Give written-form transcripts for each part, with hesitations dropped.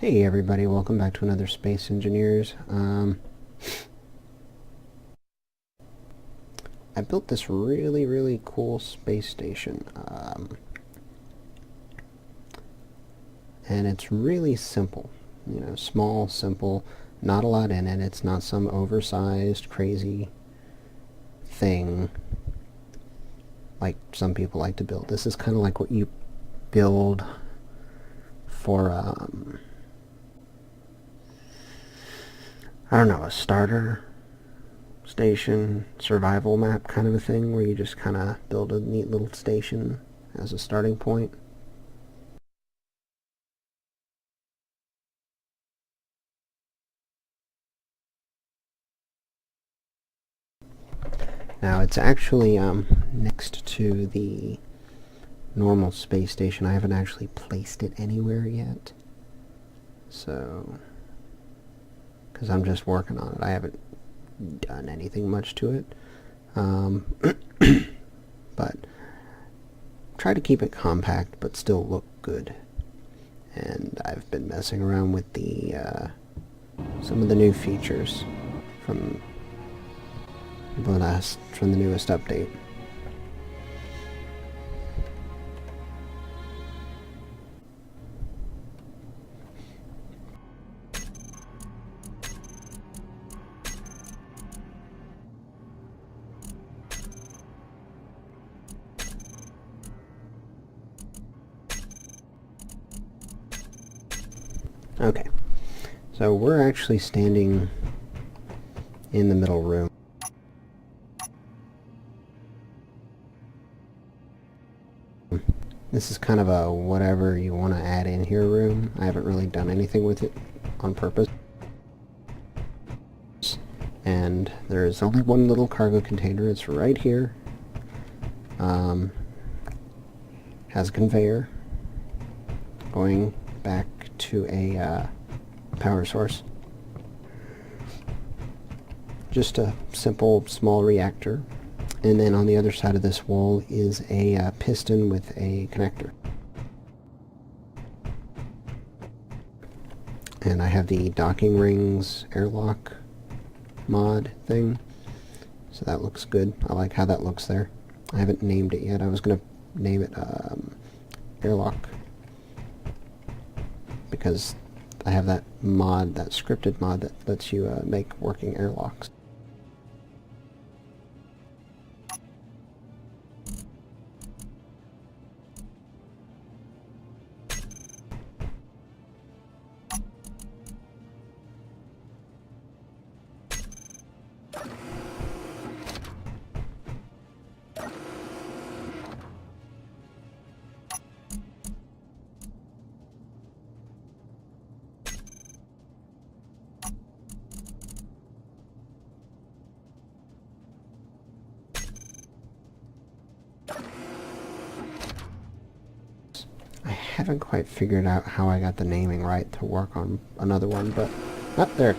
Hey everybody, welcome back to another Space Engineers. I built this really cool space station, and it's really simple. You know, small, simple, not a lot in it. It's not some oversized, crazy thing like some people like to build. This is kind of like what you build for, I don't know, a starter station survival map kind of a thing, where you just kind of build a neat little station as a starting point. Now it's actually next to the normal space station. I haven't actually placed it anywhere yet, so because I'm just working on it. I haven't done anything much to it, but try to keep it compact but still look good. And I've been messing around with the some of the new features from the newest update. Okay, so we're actually standing in the middle room. This is kind of a whatever you want to add in here room. I haven't really done anything with it on purpose. And there's only one little cargo container. It's right here. Has a conveyor going back to a power source. Just a simple small reactor. And then on the other side of this wall is a piston with a connector. And I have the docking rings airlock mod thing, so that looks good. I like how that looks there. I haven't named it yet. I was going to name it airlock, because I have that mod, that scripted mod that lets you make working airlocks. I haven't quite figured out how I got the naming right to work on another one, but up there.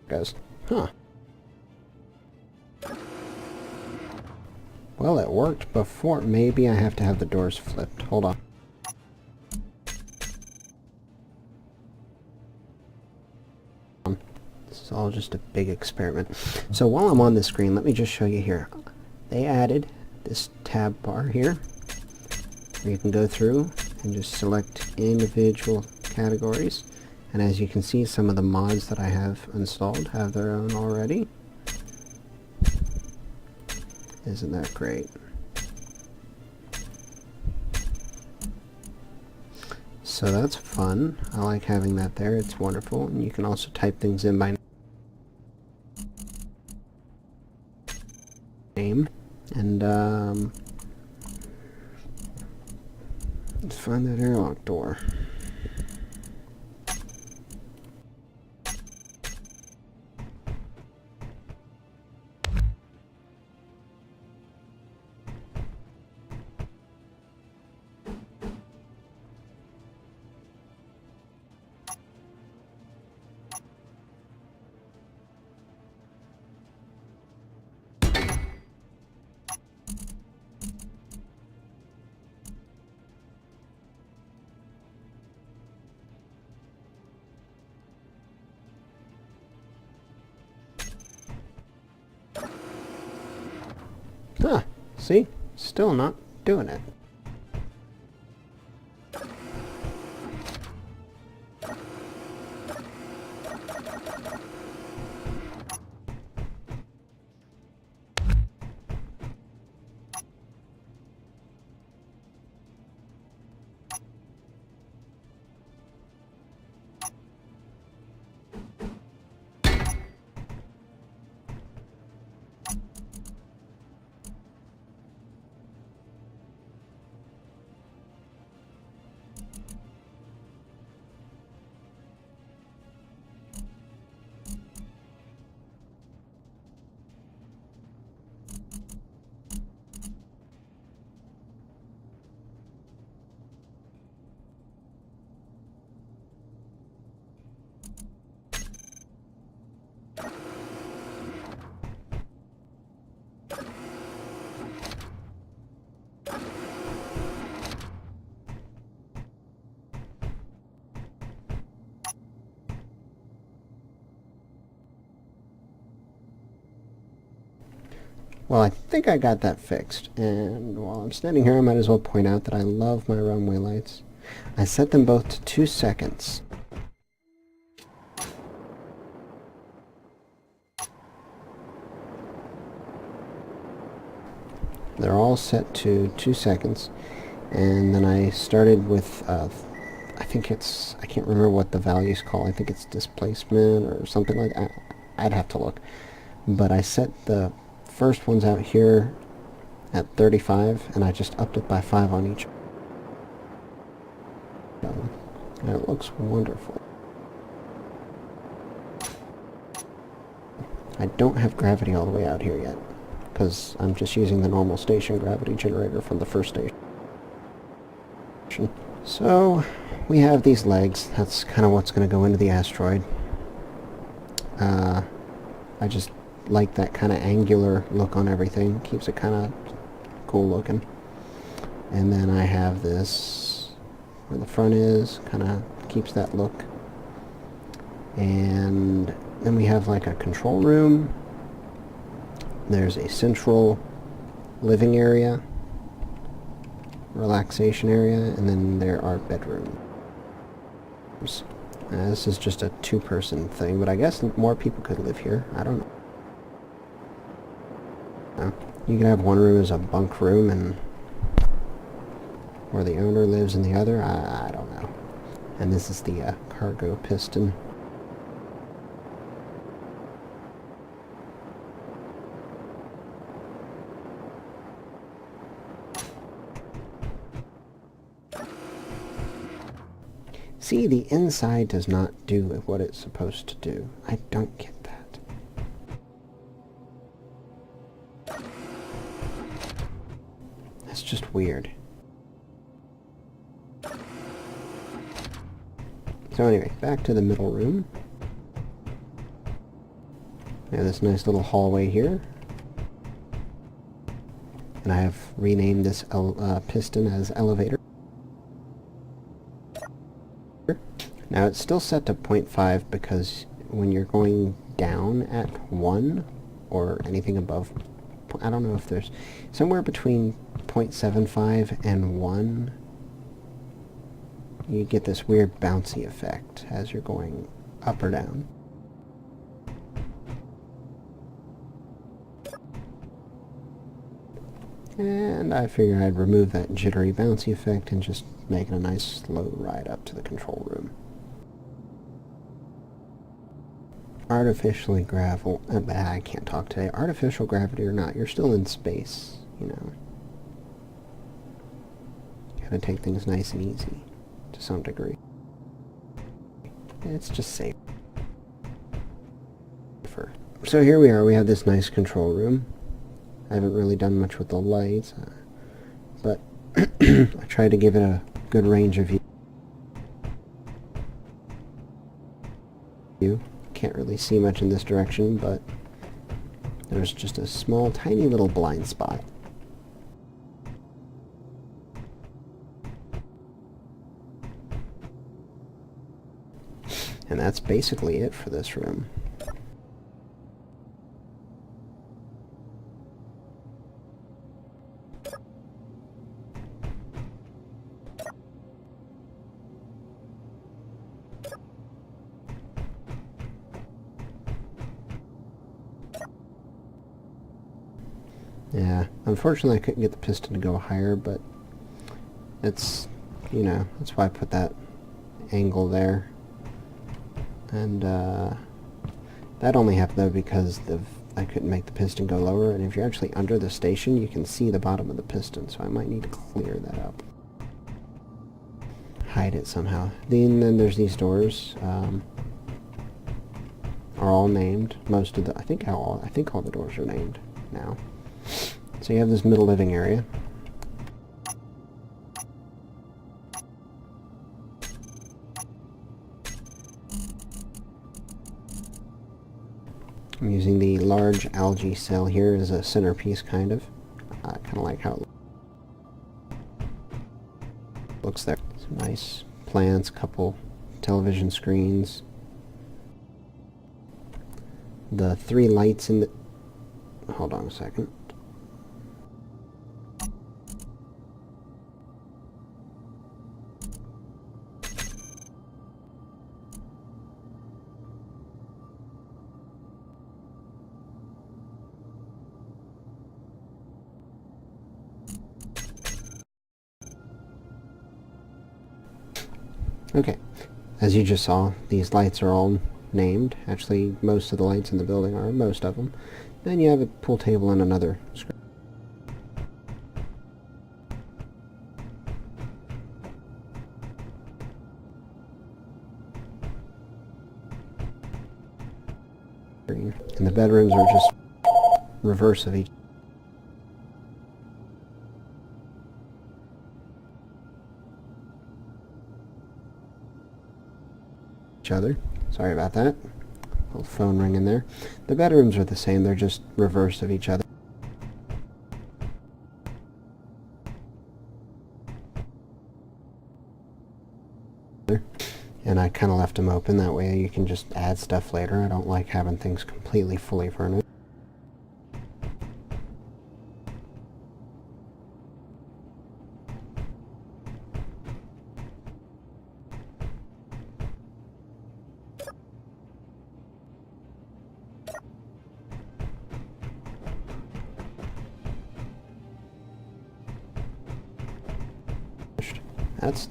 Goes. Huh. Well, it worked before. Maybe I have to have the doors flipped. Hold on. This is all just a big experiment. So while I'm on the screen, let me just show you here. They added this tab bar here, where you can go through and just select individual categories. And as you can see, some of the mods that I have installed have their own already. Isn't that great? So that's fun. I like having that there. It's wonderful. And you can also type things in by name. And let's find that airlock door. Huh, see? Still not doing it. Well, I think I got that fixed, and while I'm standing here I might as well point out that I love my runway lights. I set them both to 2 seconds. They're all set to 2 seconds, and then I started with, I can't remember what the value's called. I think it's displacement or something like that. I'd have to look. But I set the first ones out here at 35, and I just upped it by 5 on each. And it looks wonderful. I don't have gravity all the way out here yet, because I'm just using the normal station gravity generator from the first station. So, we have these legs. That's kind of what's going to go into the asteroid. I just like that kind of angular look on everything. Keeps it kind of cool looking. And then I have this where the front is, kind of keeps that look. And then we have like a control room. There's a central living area, relaxation area, and then there are bedrooms. This is just a 2-person thing, but I guess more people could live here. I don't know. You can have one room as a bunk room, and where the owner lives in the other. I don't know. And this is the cargo piston. See, the inside does not do what it's supposed to do. I don't get that. That's just weird. So anyway, back to the middle room. We have this nice little hallway here. And I have renamed this piston as elevator. Now it's still set to 0.5 because when you're going down at 1 or anything above, I don't know if there's somewhere between 0.75 and 1, you get this weird bouncy effect as you're going up or down. And I figured I'd remove that jittery bouncy effect and just make it a nice slow ride up to the control room. Artificially gravel, I can't talk today. Artificial gravity or not, you're still in space, you know. Gotta take things nice and easy, to some degree. It's just safer. So here we are, we have this nice control room. I haven't really done much with the lights, but I tried to give it a good range of view. Can't really see much in this direction, but there's just a small, tiny little blind spot. And that's basically it for this room. Yeah, unfortunately I couldn't get the piston to go higher, but it's, you know, that's why I put that angle there. And that only happened though because I couldn't make the piston go lower, and if you're actually under the station you can see the bottom of the piston, so I might need to clear that up. Hide it somehow. Then there's these doors. Are all named. Most of the I think all the doors are named now. So you have this middle living area. I'm using the large algae cell here as a centerpiece, kind of. Kind of like how it looks there. Some nice plants, couple television screens. The 3 lights in the... Hold on a second. Okay, as you just saw, these lights are all named. Actually, most of the lights in the building are, most of them. Then you have a pool table and another screen. And the bedrooms are just reverse of each other. Sorry about that. Little phone ring in there. The bedrooms are the same, they're just reverse of each other. And I kind of left them open, that way you can just add stuff later. I don't like having things completely fully furnished.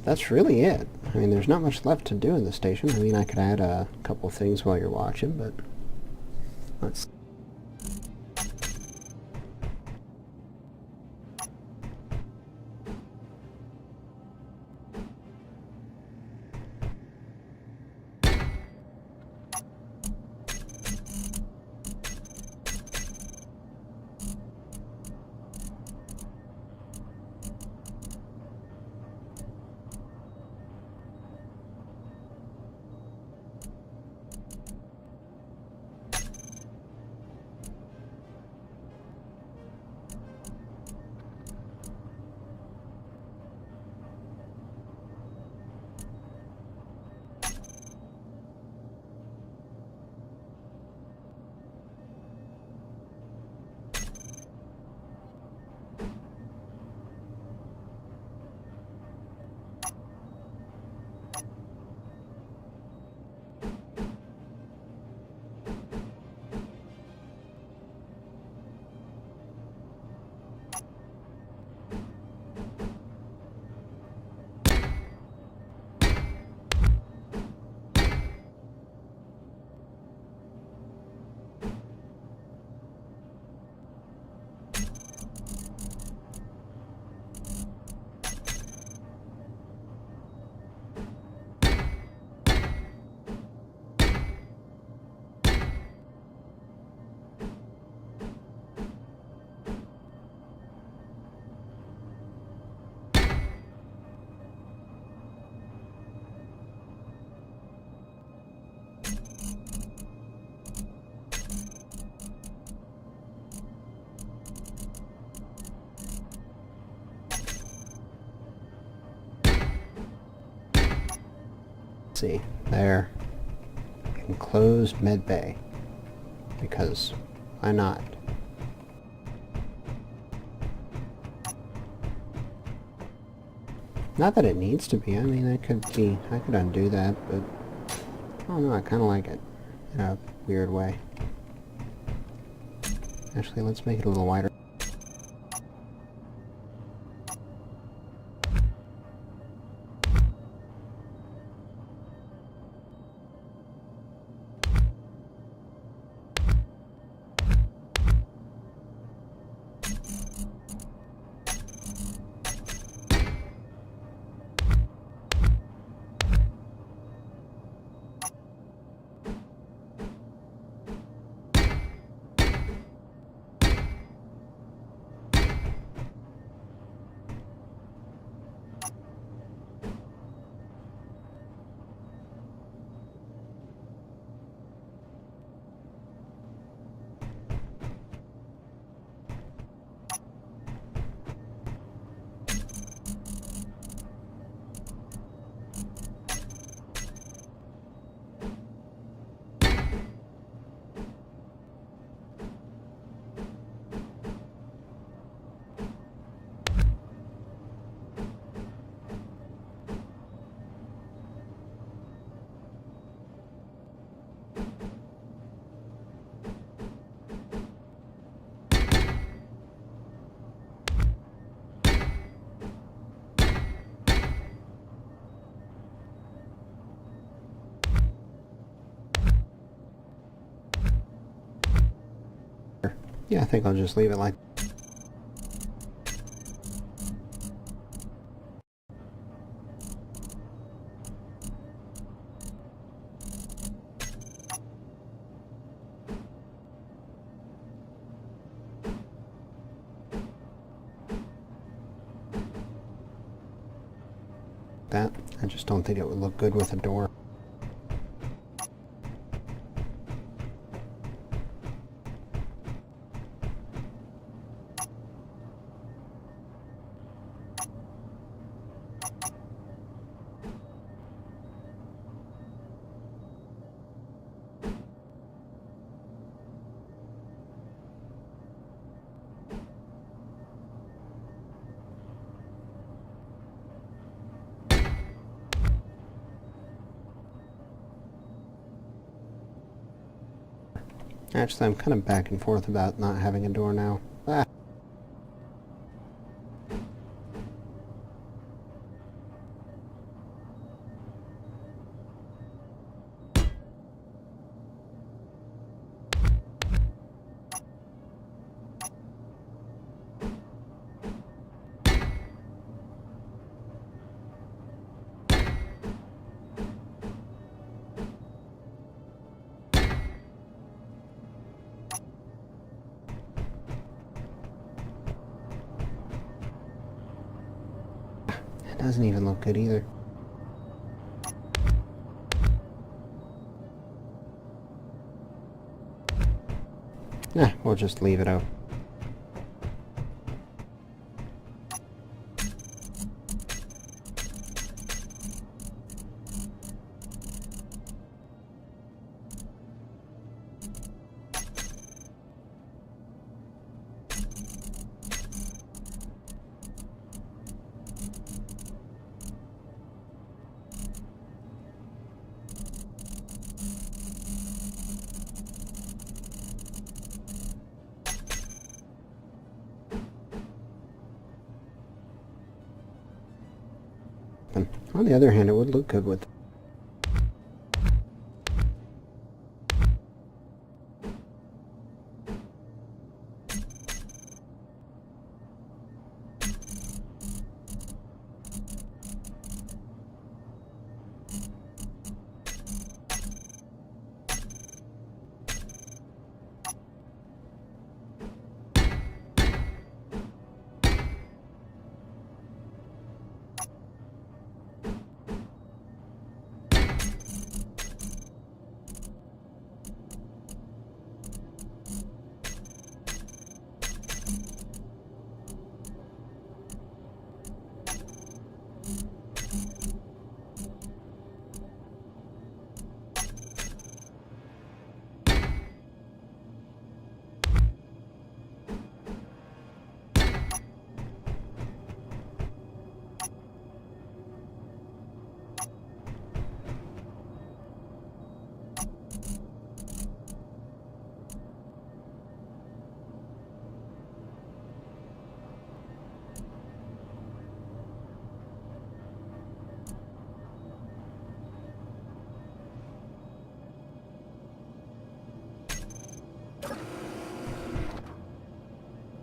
That's really it. I mean, there's not much left to do in the station. I mean, I could add a couple things while you're watching, but let's... see, there. Enclosed med bay. Because why not? Not that it needs to be. I mean, I could undo that, but I don't know, I kind of like it in a weird way. Actually, let's make it a little wider. Yeah, I think I'll just leave it like that. I just don't think it would look good with a door. Actually, I'm kind of back and forth about not having a door now. Ah. It doesn't even look good either. Nah, we'll just leave it out. On the other hand, it would look good with...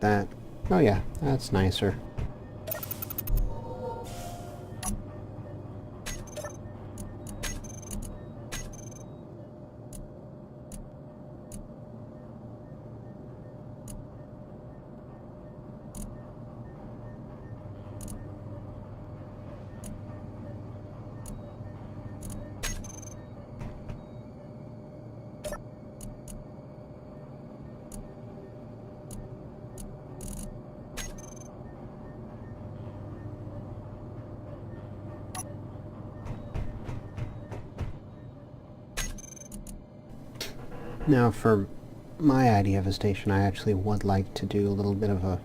that. Oh yeah, that's nicer. Now for my idea of a station, I actually would like to do a little bit of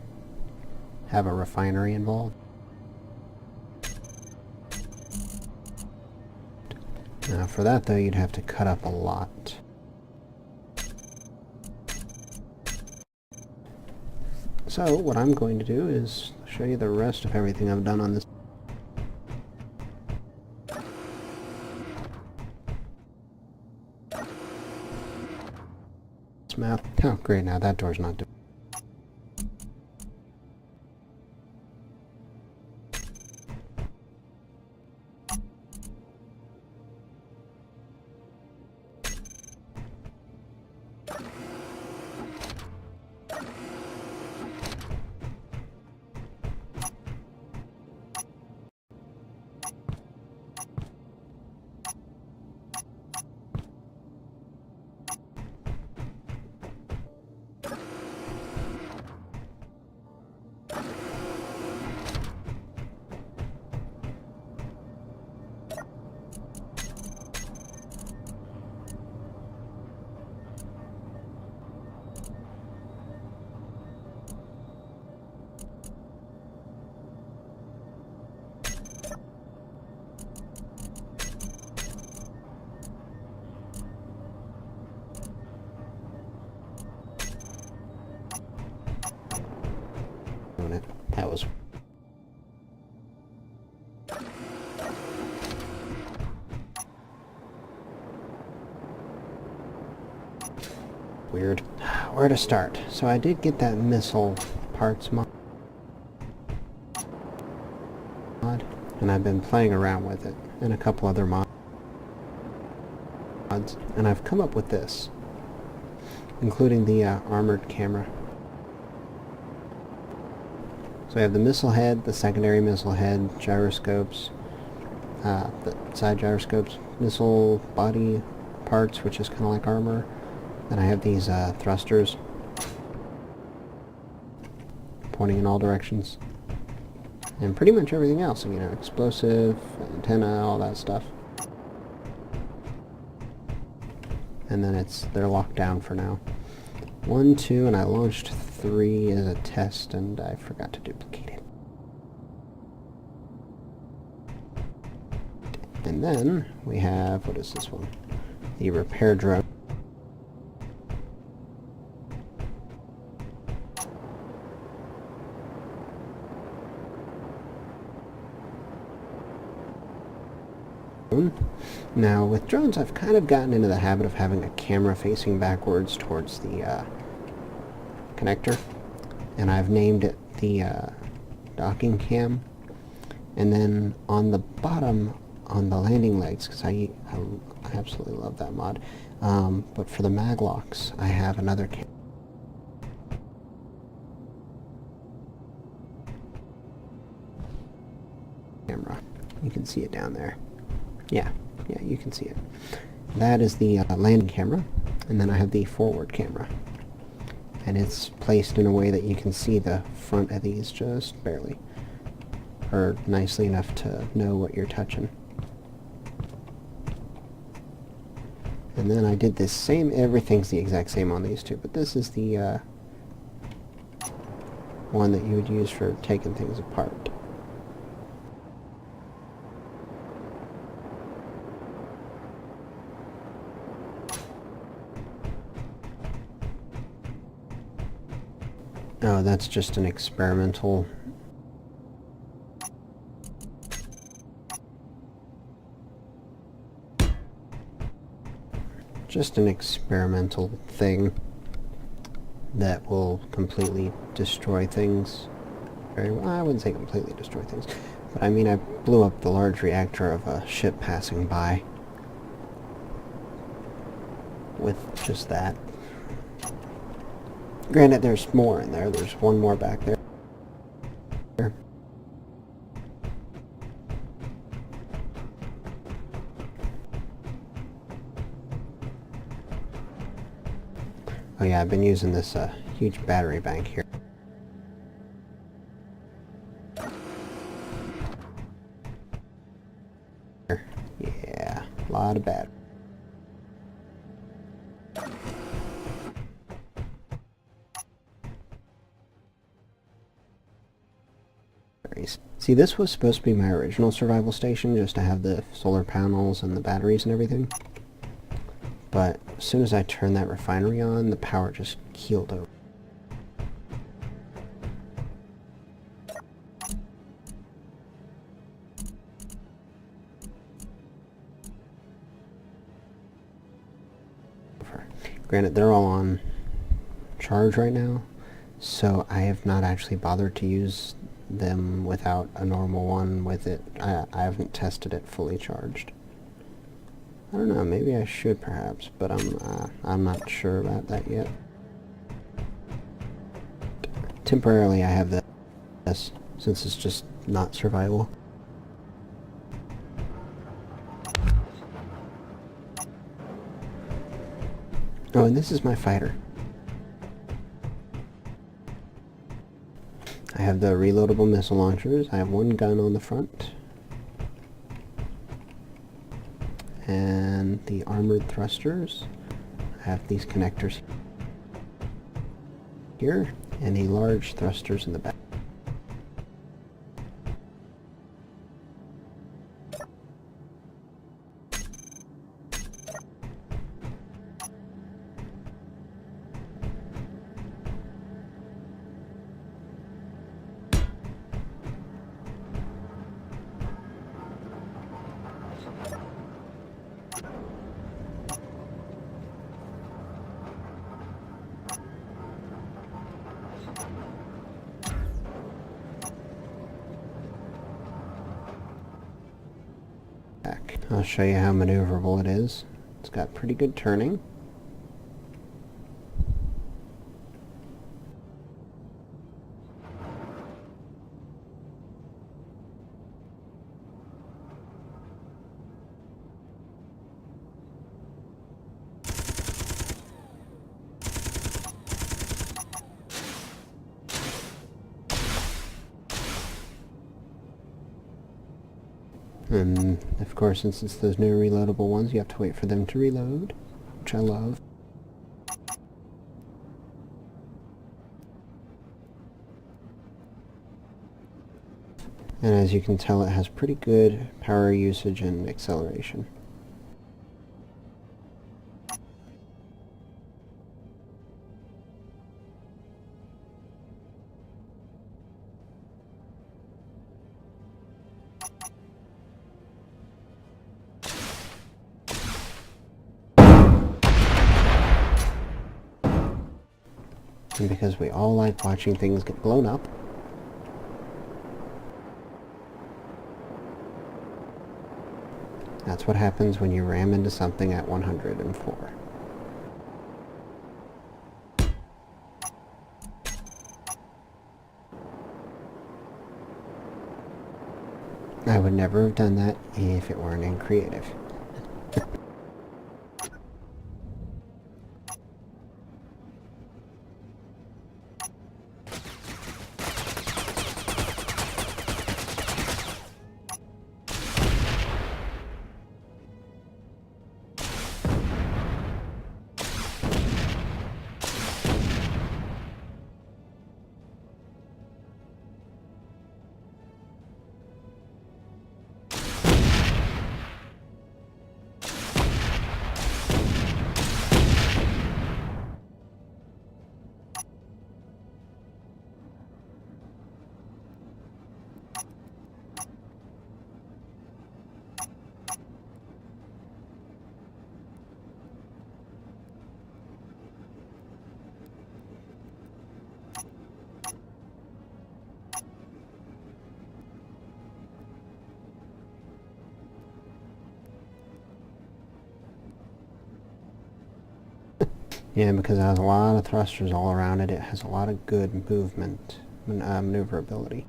have a refinery involved. Now for that though, you'd have to cut up a lot. So what I'm going to do is show you the rest of everything I've done on this map. Oh great, now that door's not doing. Weird. Where to start? So I did get that missile parts mod, and I've been playing around with it, and a couple other mods, and I've come up with this, including the armored camera. So I have the missile head, the secondary missile head, gyroscopes, the side gyroscopes, missile body parts, which is kind of like armor. Then I have these thrusters pointing in all directions. And pretty much everything else, you know, explosive, antenna, all that stuff. And then they're locked down for now. 1, 2, and I launched 3 as a test, and I forgot to duplicate it. And then we have, what is this one? The repair drone. Now, with drones, I've kind of gotten into the habit of having a camera facing backwards towards the connector, and I've named it the docking cam. And then on the bottom, on the landing legs, because I absolutely love that mod, but for the mag locks, I have another camera. You can see it down there. Yeah, you can see it. That is the landing camera, and then I have the forward camera. And it's placed in a way that you can see the front of these just barely, or nicely enough to know what you're touching. And then I did this same, everything's the exact same on these two, but this is the one that you would use for taking things apart. Oh, that's just an experimental... just an experimental thing that will completely destroy things. Very well, I wouldn't say completely destroy things, but I mean I blew up the large reactor of a ship passing by with just that. Granted, there's more in there. There's one more back there. Oh yeah, I've been using this huge battery bank here. Yeah, a lot of batteries. See, this was supposed to be my original survival station, just to have the solar panels and the batteries and everything. But as soon as I turned that refinery on, the power just keeled over. Granted, they're all on charge right now, so I have not actually bothered to use them without a normal one with it. I haven't tested it fully charged. I don't know, maybe I should perhaps, but I'm not sure about that yet. Temporarily I have this, since it's just not survival. Oh, and this is my fighter. I have the reloadable missile launchers. I have one gun on the front. And the armored thrusters. I have these connectors here, and the large thrusters in the back. I'll show you how maneuverable it is. It's got pretty good turning. And of course, since it's those new reloadable ones, you have to wait for them to reload, which I love. And as you can tell, it has pretty good power usage and acceleration. And because we all like watching things get blown up, that's what happens when you ram into something at 104. I would never have done that if it weren't in creative. Yeah, because it has a lot of thrusters all around it. It has a lot of good movement, maneuverability.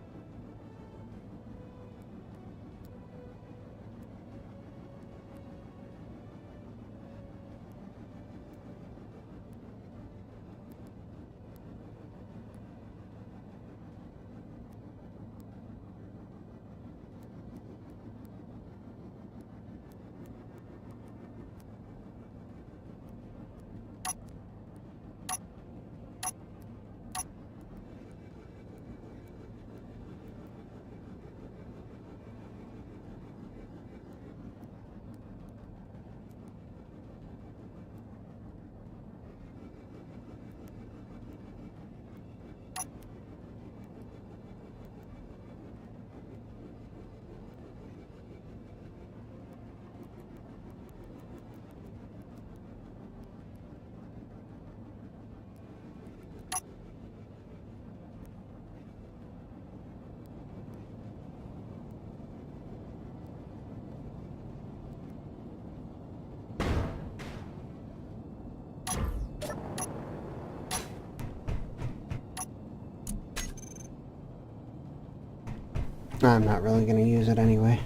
I'm not really going to use it anyway.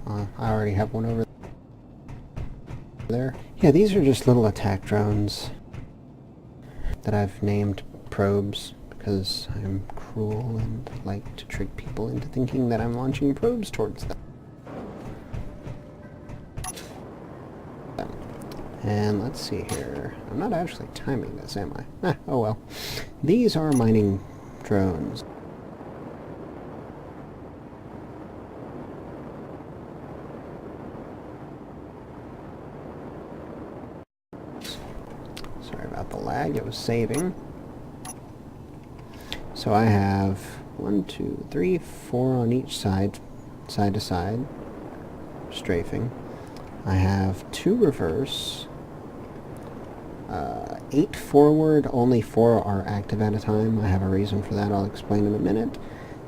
I already have one over there. Yeah, these are just little attack drones that I've named probes because I'm cruel and like to trick people into thinking that I'm launching probes towards them. And let's see here. I'm not actually timing this, am I? Oh well. These are mining drones. Sorry about the lag, it was saving. So I have 1, 2, 3, 4 on each side, side to side, strafing. I have 2 reverse, 8 forward, only 4 are active at a time. I have a reason for that, I'll explain in a minute.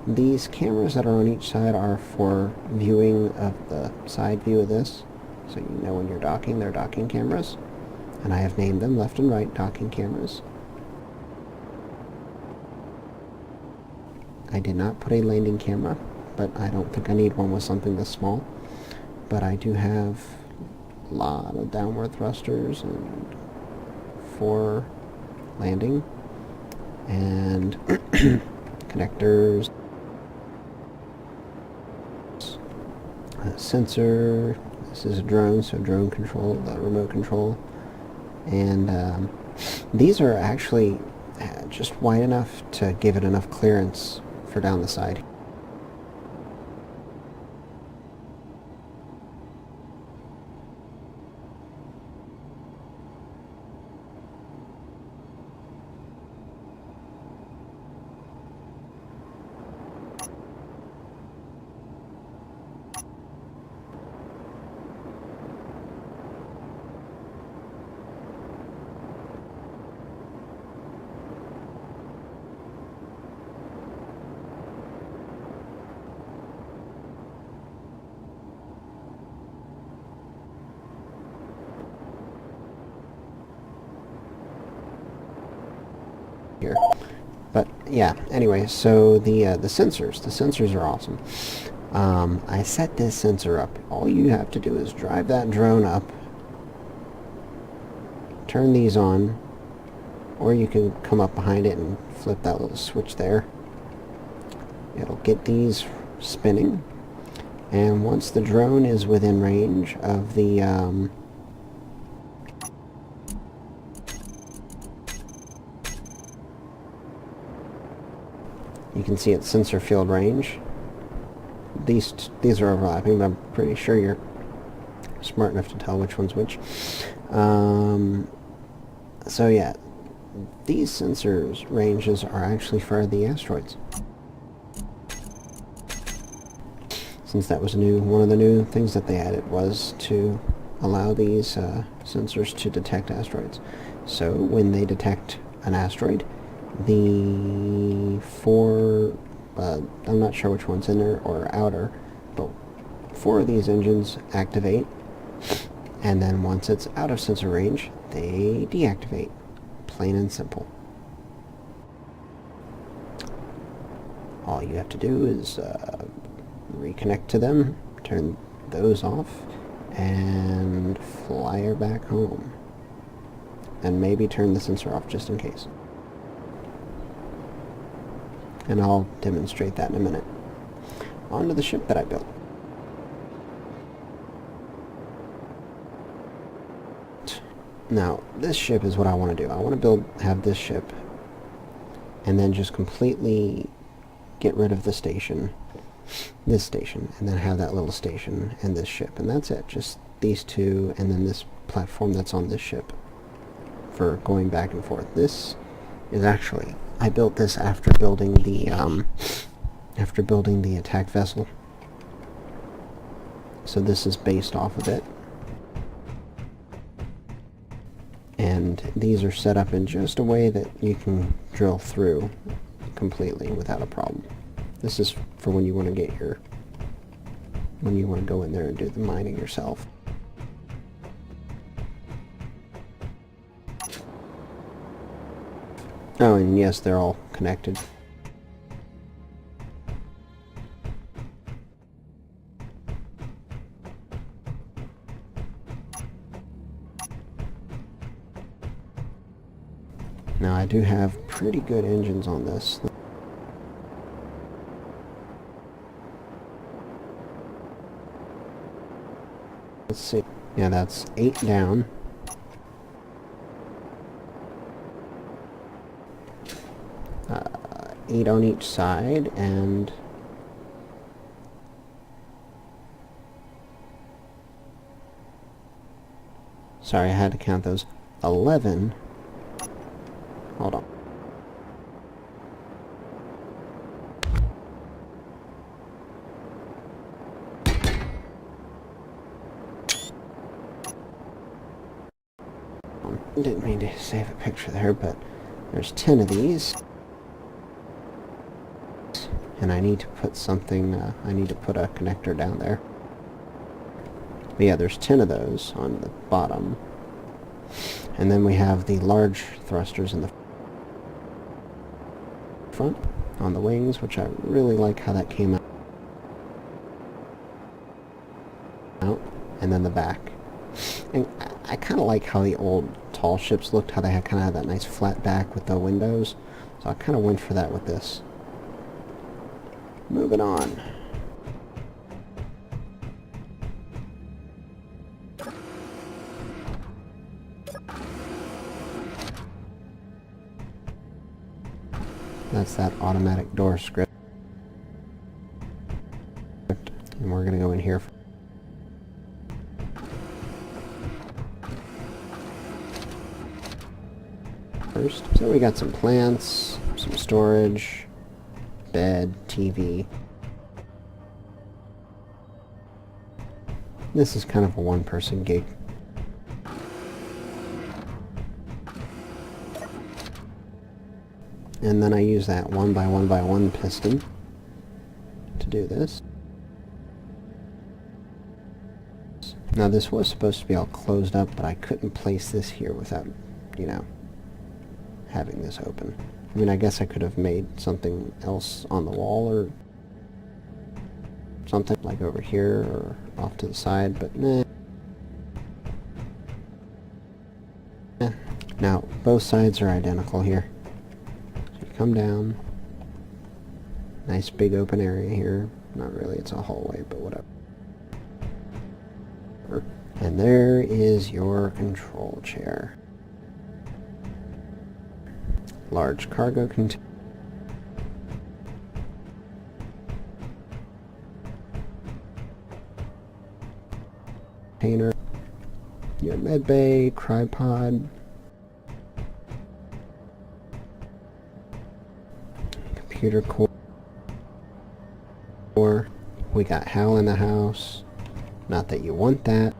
These cameras that are on each side are for viewing of the side view of this, So you know when you're docking, they're docking cameras. And I have named them left and right docking cameras. I did not put a landing camera, but I don't think I need one with something this small. But I do have a lot of downward thrusters and 4 landing and connectors, sensor. This is a drone, so drone control, the remote control. And these are actually just wide enough to give it enough clearance for down the side. Here. But yeah, anyway, so the sensors are awesome. I set this sensor up. All you have to do is drive that drone up, turn these on, or you can come up behind it and flip that little switch there. It'll get these spinning, and once the drone is within range of the you can see its sensor field range. These are overlapping, but I'm pretty sure you're smart enough to tell which one's which. So yeah, these sensors ranges are actually for the asteroids. Since that was one of the new things that they added was to allow these sensors to detect asteroids. So when they detect an asteroid, the 4, I'm not sure which one's inner or outer, but 4 of these engines activate, and then once it's out of sensor range, they deactivate. Plain and simple. All you have to do is reconnect to them, turn those off, and fly her back home. And maybe turn the sensor off just in case. And I'll demonstrate that in a minute. On to the ship that I built. Now, this ship is what I want to do. I want to have this ship, and then just completely get rid of the station, this station, and then have that little station and this ship. And that's it. Just these two, and then this platform that's on this ship for going back and forth. This is actually... I built this after building the attack vessel. So this is based off of it. And these are set up in just a way that you can drill through completely without a problem. This is for when you want to go in there and do the mining yourself. Oh, and yes, they're all connected. Now, I do have pretty good engines on this. Let's see. Yeah, that's 8 down. Eight on each side, and sorry, I had to count those. 11. Hold on. Didn't mean to save a picture there, but there's 10 of these. And I need to put something, I need to put a connector down there. But yeah, there's 10 of those on the bottom. And then we have the large thrusters in the front on the wings, which I really like how that came out. And then the back. And I kind of like how the old tall ships looked, how they had kind of had that nice flat back with the windows. So I kind of went for that with this. Moving on. That's that automatic door script. And we're going to go in here first. So we got some plants, some storage, bed, TV. This is kind of a one-person gig. And then I use that 1x1x1 piston to do this. Now this was supposed to be all closed up, but I couldn't place this here without, you know, having this open. I mean, I guess I could have made something else on the wall or something like over here or off to the side, but nah. Now, both sides are identical here. So you come down. Nice big open area here. Not really, it's a hallway, but whatever. And there is your control chair. Large cargo container. Your med bay, tripod. Computer core. We got Hal in the house. Not that you want that.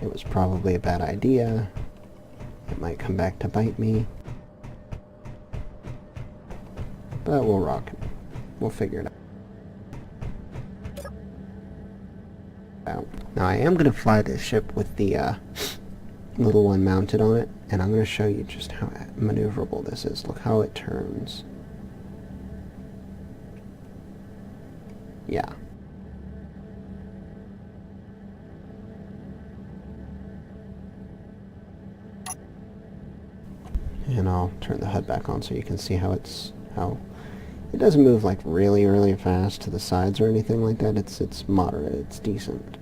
It was probably a bad idea. It might come back to bite me. But we'll rock it. We'll figure it out. Now I am going to fly this ship with the little one mounted on it, and I'm going to show you just how maneuverable this is. Look how it turns. Yeah. And I'll turn the HUD back on so you can see how it doesn't move like really fast to the sides or anything like that. It's moderate. It's decent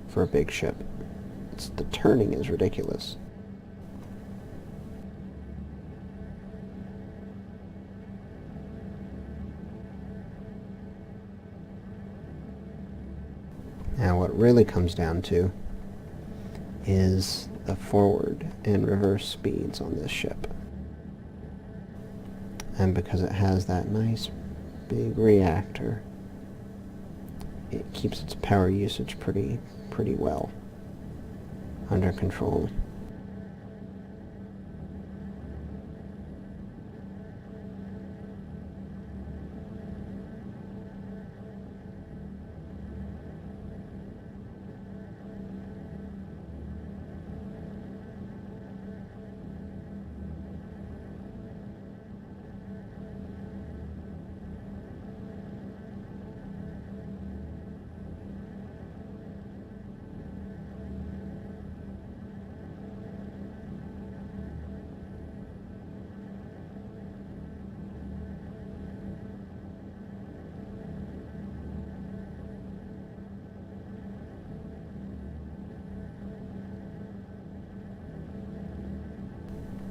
for a big ship. The turning is ridiculous. Now what really comes down to is the forward and reverse speeds on this ship. And because it has that nice big reactor, it keeps its power usage pretty well under control.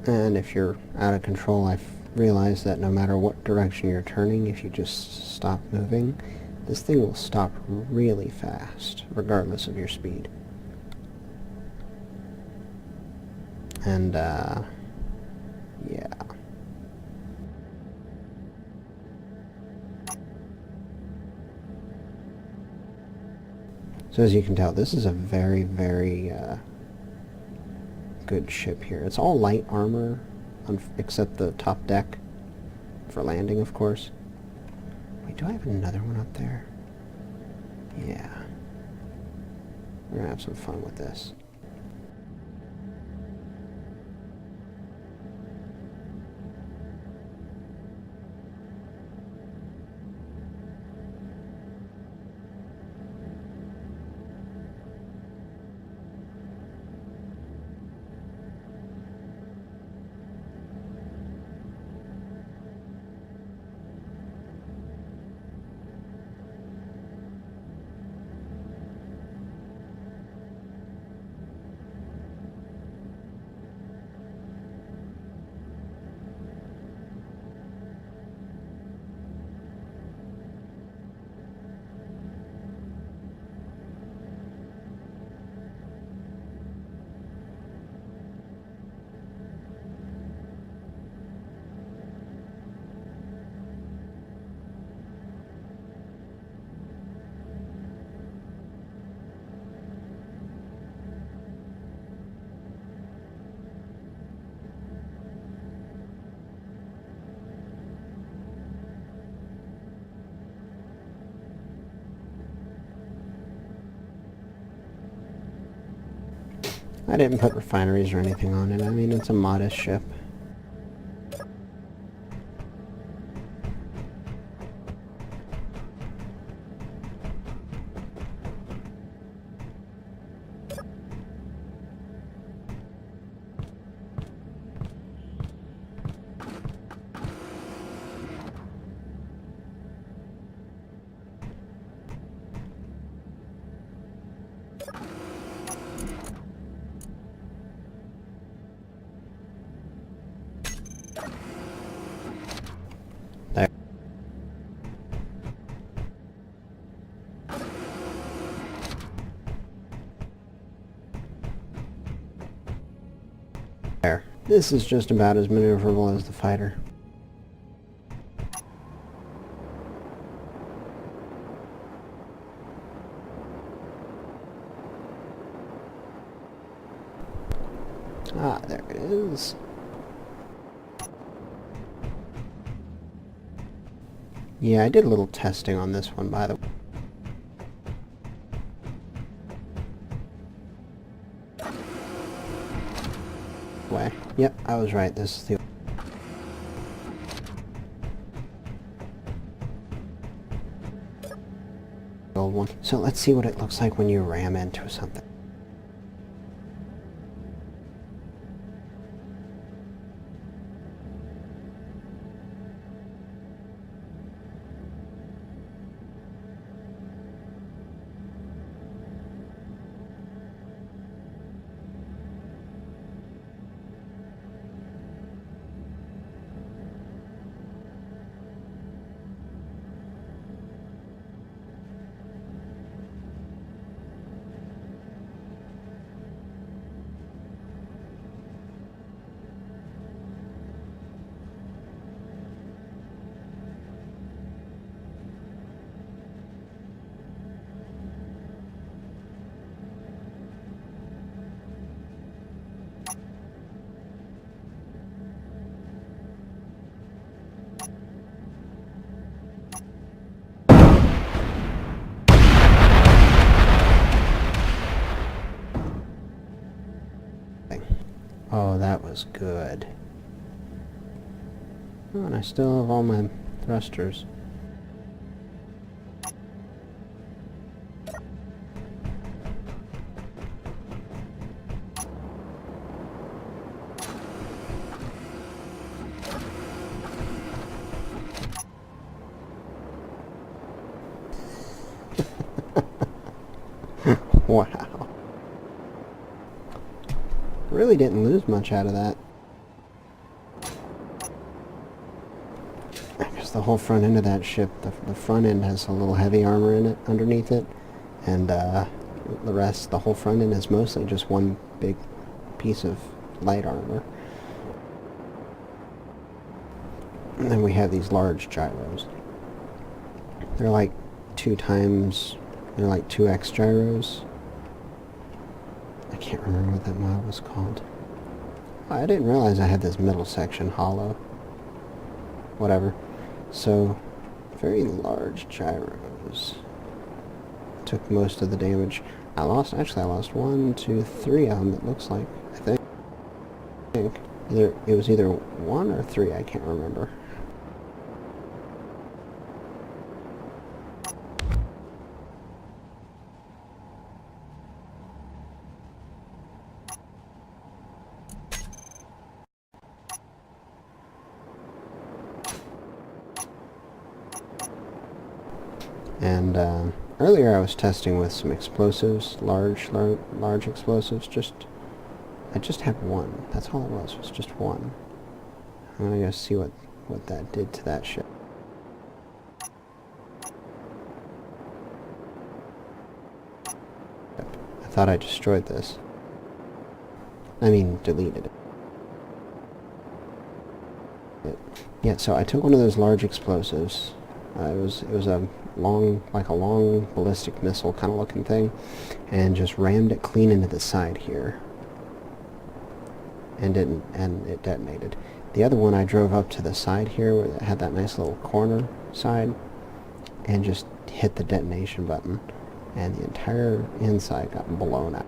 And if you're out of control, I've realized that no matter what direction you're turning, if you just stop moving, this thing will stop really fast, regardless of your speed. And, yeah. So as you can tell, this is a very good ship here. It's all light armor, except the top deck for landing, of course. Wait, do I have another one up there? Yeah. We're gonna have some fun with this. I didn't put refineries or anything on it. I mean, it's a modest ship. There. There. This is just about as maneuverable as the fighter. Ah, there it is. Yeah, I did a little testing on this one, by the way. Yep, I was right. This is the old one. So let's see what it looks like when you ram into something. Oh, that was good. Oh, and I still have all my thrusters. Wow. Really didn't lose much out of that. Because the whole front end of that ship, the front end has a little heavy armor in it, underneath it, and the rest, the whole front end is mostly just one big piece of light armor. And then we have these large gyros. They're like 2x gyros. I can't remember what that mod was called. Oh, I didn't realize I had this middle section hollow. Whatever. So, very large gyros. Took most of the damage. Actually I lost 1, 2, 3 of them, it looks like, I think. It was either 1 or 3, I can't remember. And earlier I was testing with some explosives, large explosives. I just had one. That's all it was just one. I'm gonna go see what that did to that ship. I thought I destroyed this. I mean, deleted it. Yeah, so I took one of those large explosives. It was a long ballistic missile kind of looking thing, and just rammed it clean into the side here, and it detonated. The other one I drove up to the side here where it had that nice little corner side, and just hit the detonation button, and the entire inside got blown out.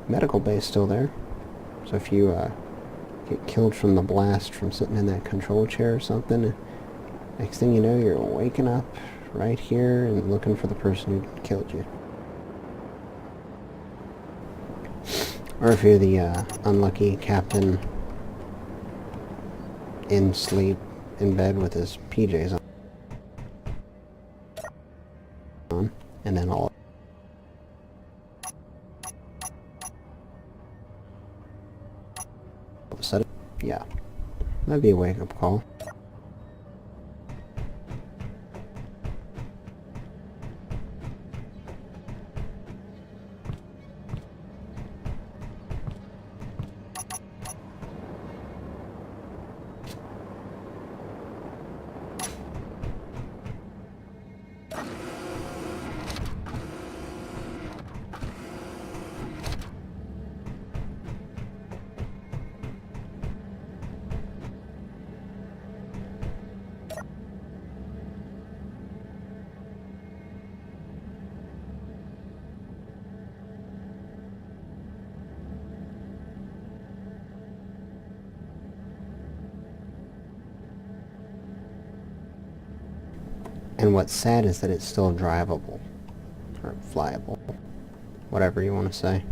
Medical bay's still there, so if you get killed from the blast from sitting in that control chair or something, next thing you know, you're waking up right here and looking for the person who killed you. Or if you're the unlucky captain in sleep in bed with his PJs on, and then all of a sudden, yeah, that'd be a wake-up call. And what's sad is that it's still drivable, or flyable, whatever you want to say.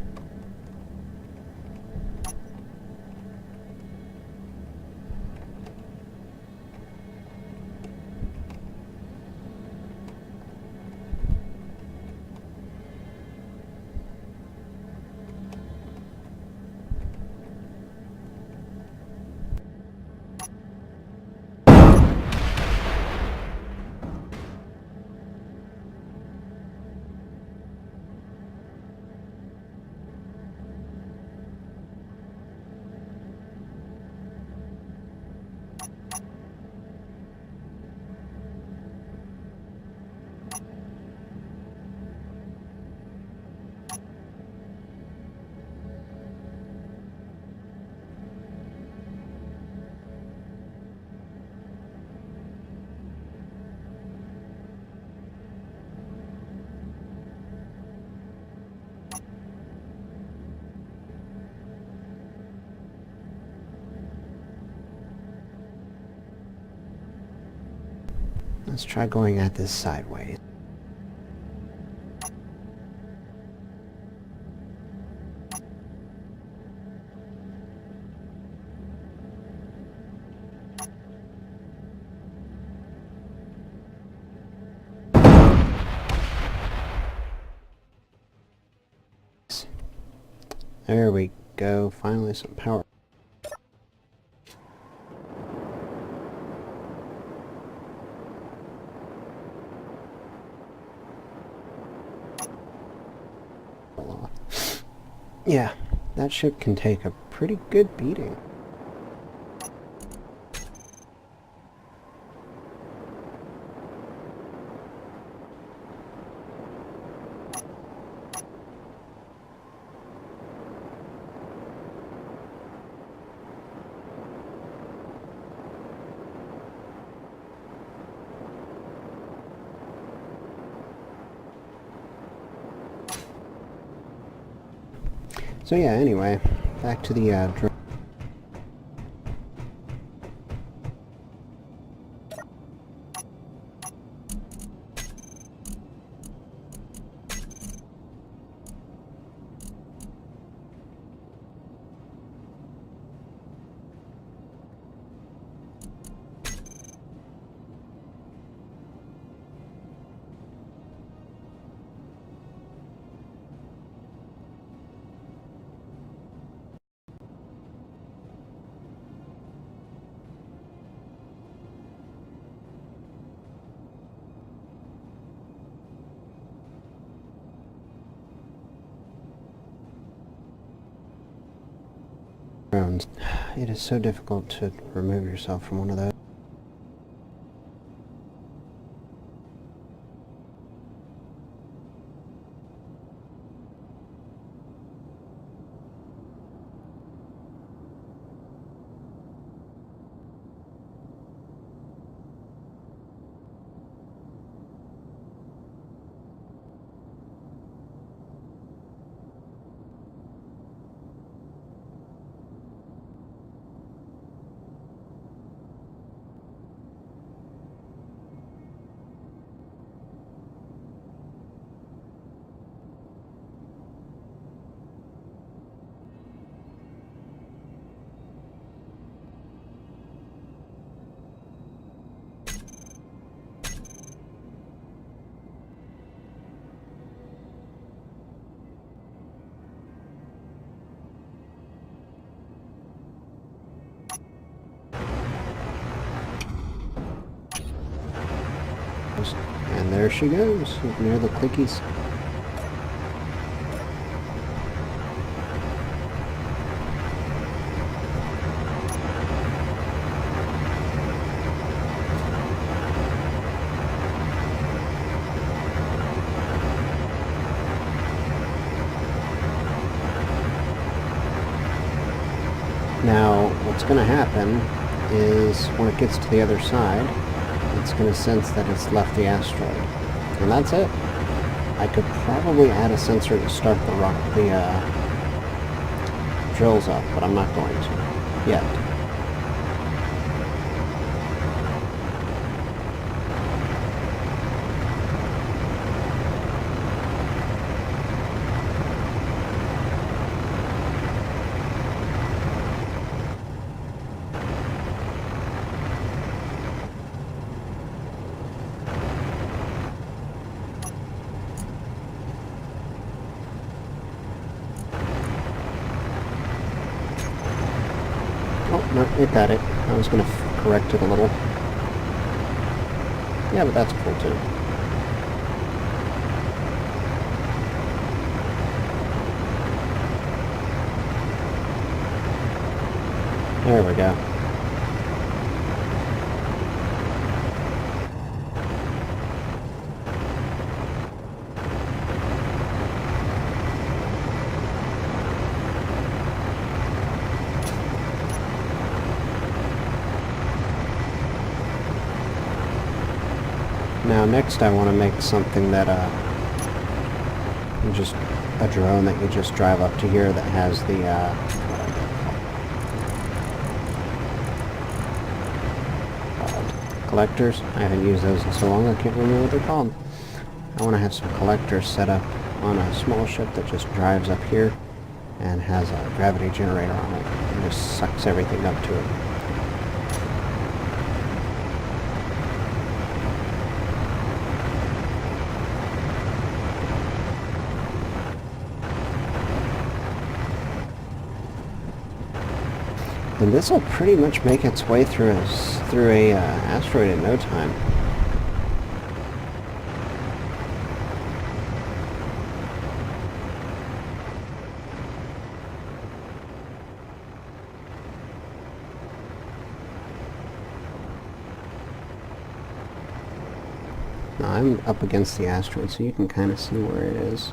Let's try going at this sideways. There we go, finally some power. Yeah, that ship can take a pretty good beating. So yeah, anyway, back to the drone. Drones. It is so difficult to remove yourself from one of those. And there she goes. You can hear the clickies. Now, what's going to happen is when it gets to the other side, it's going to sense that it's left the asteroid. And that's it. I could probably add a sensor to start the drills up, but I'm not going to yet. Oh, no, it got it. I was going to correct it a little. Yeah, but that's cool too. There we go. Now next I want to make something that just a drone that you just drive up to here that has the collectors. I haven't used those in so long I can't remember what they're called. I want to have some collectors set up on a small ship that just drives up here and has a gravity generator on it and just sucks everything up to it. And this will pretty much make its way through a asteroid in no time. Now I'm up against the asteroid, so you can kind of see where it is.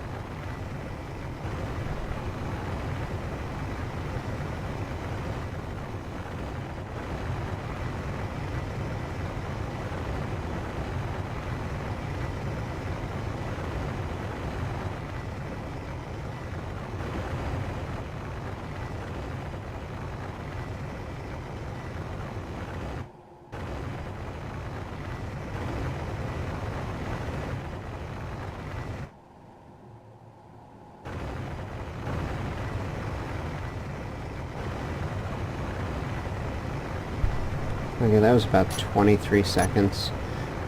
Okay, that was about 23 seconds.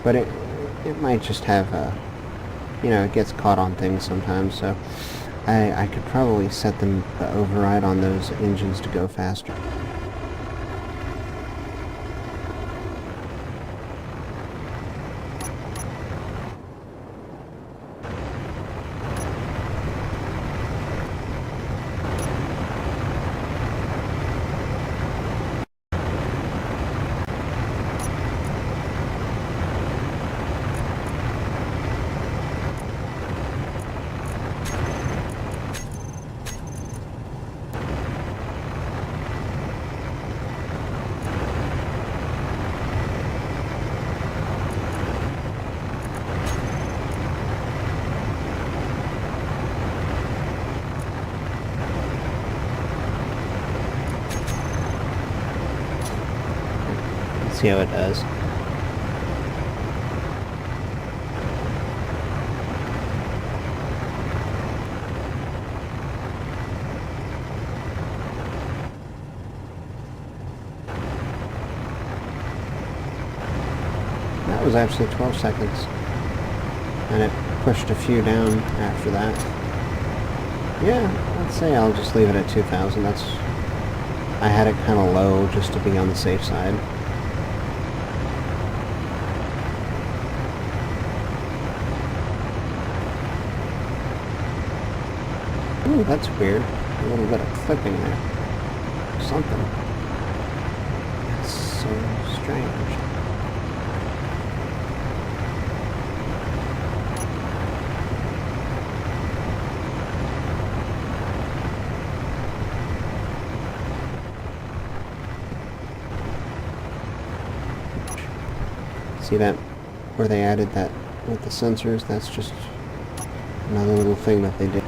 But it might just have a, it gets caught on things sometimes, so I could probably set the override on those engines to go faster. See how it does. That was actually 12 seconds. And it pushed a few down after that. Yeah, I'd say I'll just leave it at 2,000. I had it kind of low just to be on the safe side. Ooh, that's weird. A little bit of clipping there. Something. That's so strange. See that? Where they added that with the sensors? That's just another little thing that they did.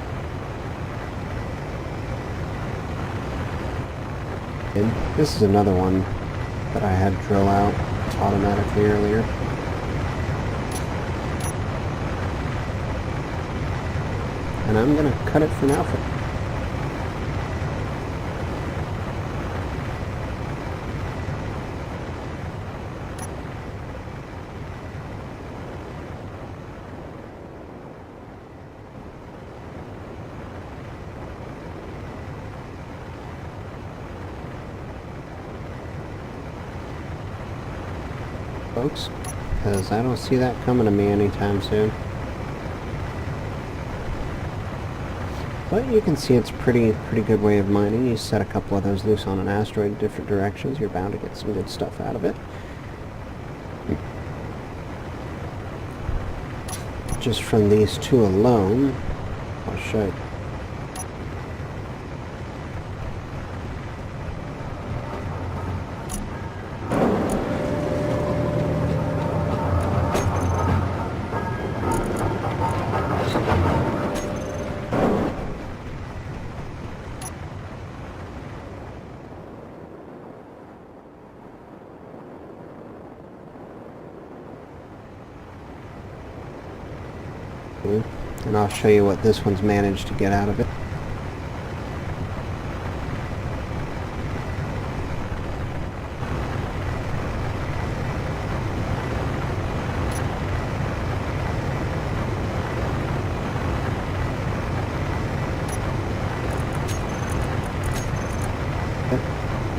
This is another one that I had drill out automatically earlier. And I'm going to cut it for now. Folks, because I don't see that coming to me anytime soon. But you can see it's pretty good way of mining. You set a couple of those loose on an asteroid in different directions, you're bound to get some good stuff out of it. Just from these two alone, I'll show you. And I'll show you what this one's managed to get out of it.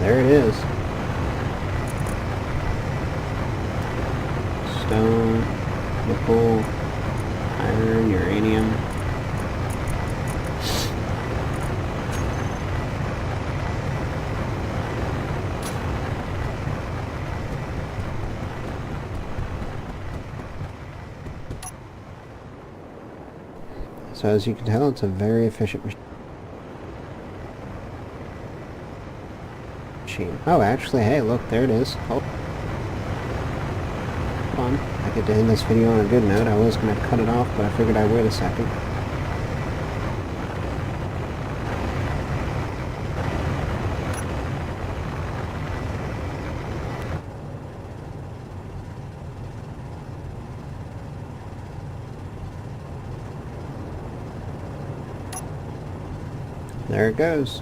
There it is. Stone, nickel, iron, uranium. So as you can tell, it's a very efficient machine. Oh, actually, hey, look, there it is. Hold on. I get to end this video on a good note. I was going to cut it off, but I figured I'd wait a second. There it goes.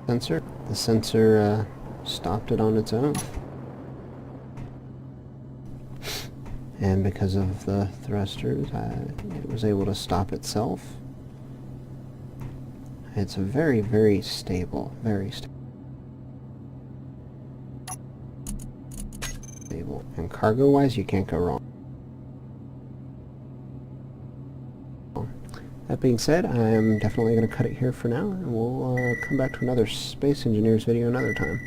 Sensor. The sensor stopped it on its own. And because of the thrusters, it was able to stop itself. It's very, very stable. Very stable. And cargo-wise, you can't go wrong. That being said, I am definitely going to cut it here for now, and we'll come back to another Space Engineers video another time.